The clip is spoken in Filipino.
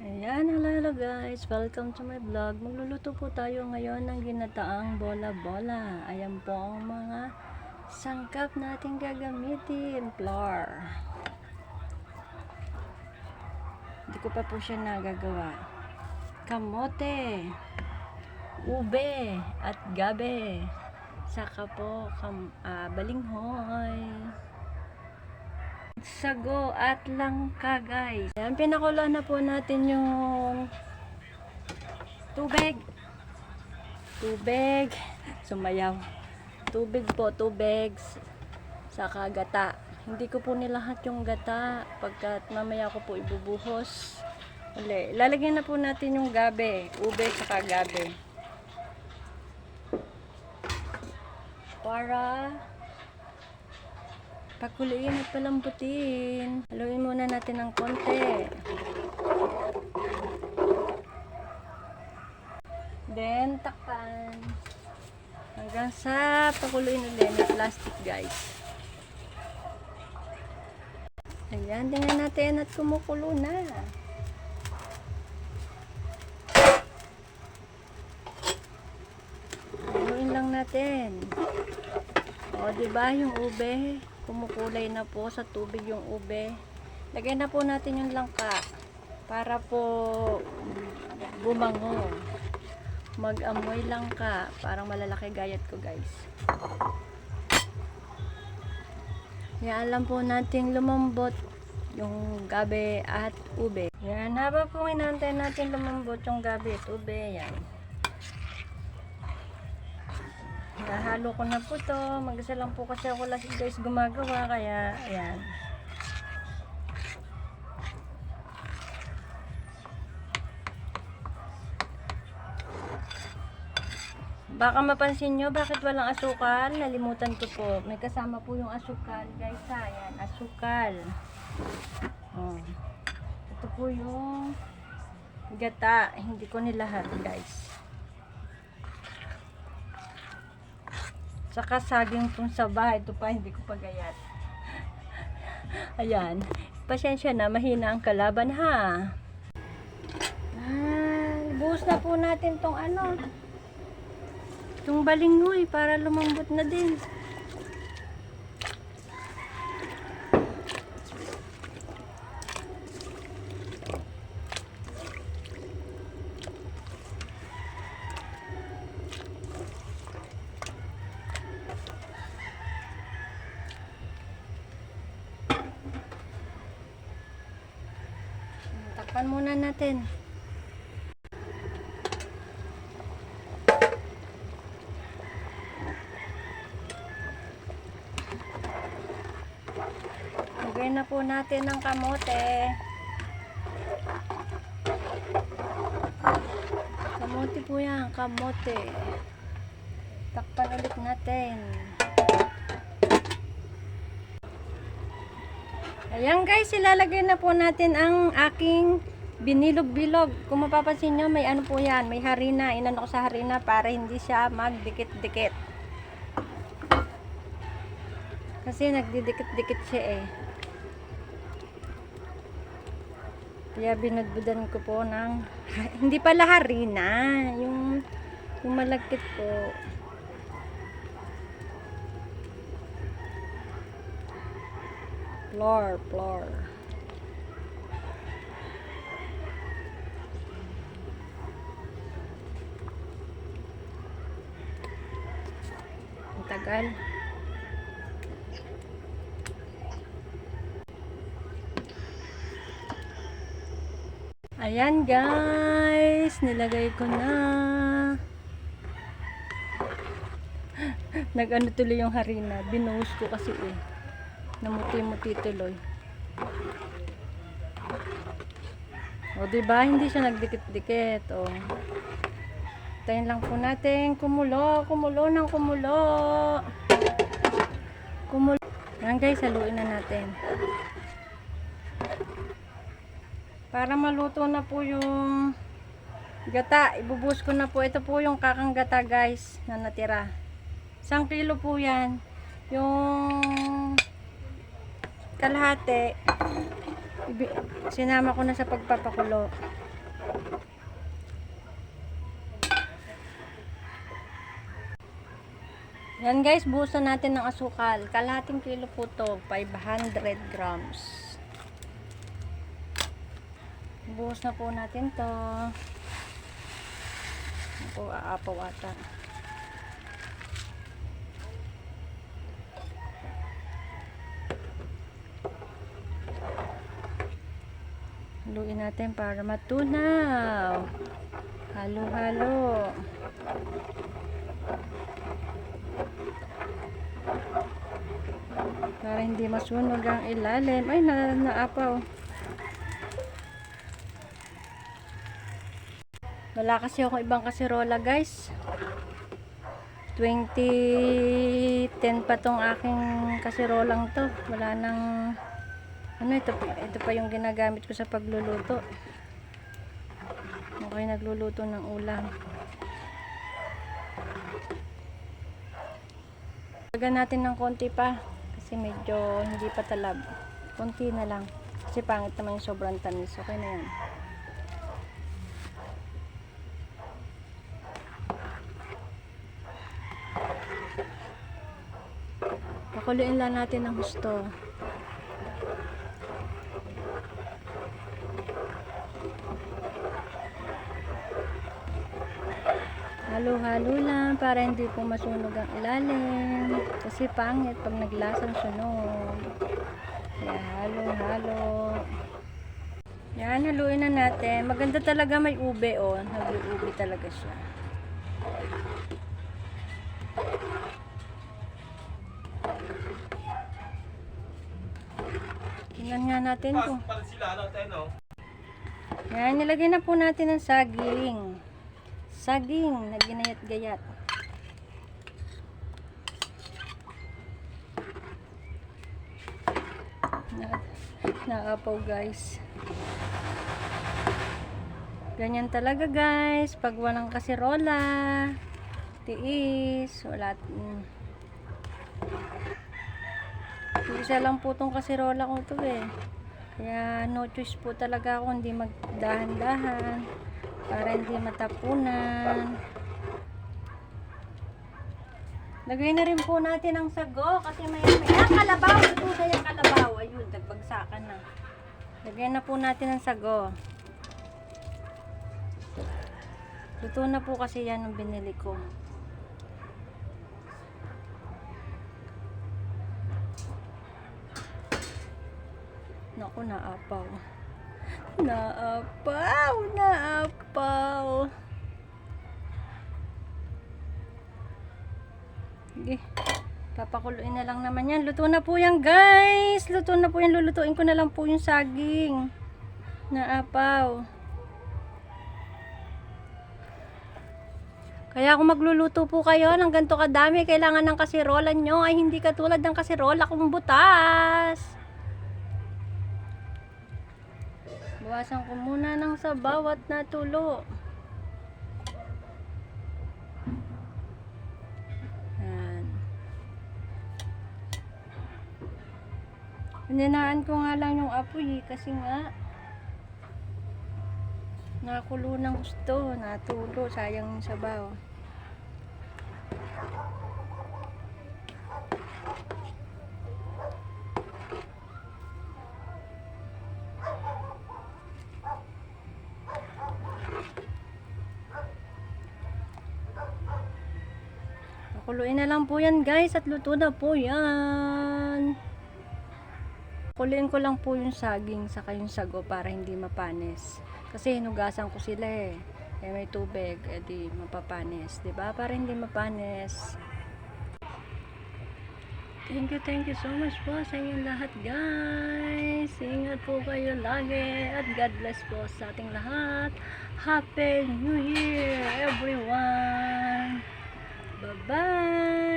Ayan, hello guys, welcome to my vlog. Magluluto po tayo ngayon ng ginataang bola-bola. Ayan po ang mga sangkap natin gagamitin. Flour. Hindi ko pa po siya nagagawa. Kamote, ube, at gabe. Saka po balinghoy, sago at langka guys. Ayan, pinakuloan na po natin yung tubig, sumayaw, tubig, saka gata. Hindi ko po nilahat yung gata pagkat mamaya ko po ibubuhos uli. Lalagyan na po natin yung gabe, ube saka gabe para pakuloyin at palambutin. Haluin muna natin ng konti. Then, takpan. Hanggang sa pakuloyin ulit. May plastic guys. Ayan, tingnan natin at kumukulo na. Haluin lang natin. O, diba yung ube? Kumukulay na po sa tubig yung ube. Lagyan na po natin yung langka para po bumango. Mag-amoy langka. Parang malalaki gayat ko guys. Yan lang po natin lumambot yung gabi at ube. Yan, habang po inantay natin lumambot yung gabi at ube, yan. Nahalo ko na po to. Mag-isa lang po kasi ako lang guys gumagawa. Kaya, ayan. Baka mapansin nyo, bakit walang asukal? Nalimutan ko po. May kasama po yung asukal. Guys, ayan. Asukal. Oh. Ito po yung gata. Hindi ko nilahat, guys. Saka saging pong saba. Ito pa, hindi ko pagayat. Ayan. Pasensya na, mahina ang kalaban ha. Buhos na po natin tong itong balinghoy para lumambot na din. Takpan muna natin. Lagay na po natin ng kamote. Kamote po yan, kamote. Takpan ulit natin. Ayan guys, ilalagay na po natin ang aking binilog-bilog. Kung mapapansin nyo, may ano po yan, may harina. Inano ko sa harina para hindi siya magdikit-dikit. Kasi nagdidikit-dikit siya eh. Kaya binudbudan ko po ng hindi pala harina, yung malagkit po. Flour. Ang tagal. Ayan guys, nilagay ko na. Nag-ano tuloy yung harina, binuhos ko kasi eh. Namuti-muti tuloy. O diba, hindi siya nagdikit-dikit. O. Tayin lang po natin, kumulo ng kumulo. Yan guys, haluin na natin. Para maluto na po yung gata, ibubuhos ko na po. Ito po yung kakang gata guys na natira. 1 kilo po yan. Yung kalahati sinama ko na sa pagpapakulo. Yan guys, buhusan natin ng asukal. Kalahating kilo po to, 500 grams. Buhos na po natin to. Ako, aapaw ata. Haluin natin para matunaw. Halo-halo. Para hindi masunog ang ilalim. Ay, naapaw. Wala kasi ako ibang kaserola guys. 2010 pa tong aking kaserolang to. Wala nang ano, ito pa yung ginagamit ko sa pagluluto. Okay, nagluluto ng ulam. Lagyan natin ng konti pa kasi medyo hindi pa talab. Konti na lang kasi pangit naman yung sobrang tamis. Okay na yan. Pakuluin lang natin ng gusto. Halo-halo lang para hindi po masunog ang ilalim. Kasi pangit pag naglasang sunog. Kaya halo-halo. Yan, haluin na natin. Maganda talaga may ube, oh. Nag-ube talaga siya. Tingnan nga natin po. Yan, nilagay na po natin ang saging. Saging na ginayat-gayat. Naapaw guys. Ganyan talaga guys. Pag walang kaserola, tiis, wala. Isa lang po tong kaserola ko to eh. Kaya no choice po talaga ako hindi magdahan-dahan para hindi matapunan. Lagay na rin po natin ang sago kasi may kalabaw. Ito na yung kalabaw. Ayun, nagbagsakan na. Lagay na po natin ang sago. Luto na po kasi yan ang binili ko. Naku, naapaw. Naapaw. Sige. Papakuluin na lang naman yan. Luto na po yan guys. Luto na po yan. Lulutuin ko na lang po yung saging. Naapaw. Kaya kung magluluto po kayo ng ganito kadami, kailangan ng kaserola nyo ay hindi katulad ng kaserola kung butas. Bawasan ko muna ng sabaw at natulo. Yan. Hinanaan ko nga lang yung apoy kasi nga nakulo ng gusto, natulo, sayang yung sabaw. Pakuluin na lang po yan guys at luto na po yan. Pakuluin ko lang po yung saging saka yung sago para hindi mapanis. Kasi hinugasan ko sila eh. Eh may tubig, edi mapapanis. Diba? Para hindi mapanis. Thank you so much po sa inyong lahat guys. Ingat po kayo lagi at God bless po sa ating lahat. Happy New Year everyone. Bye-bye.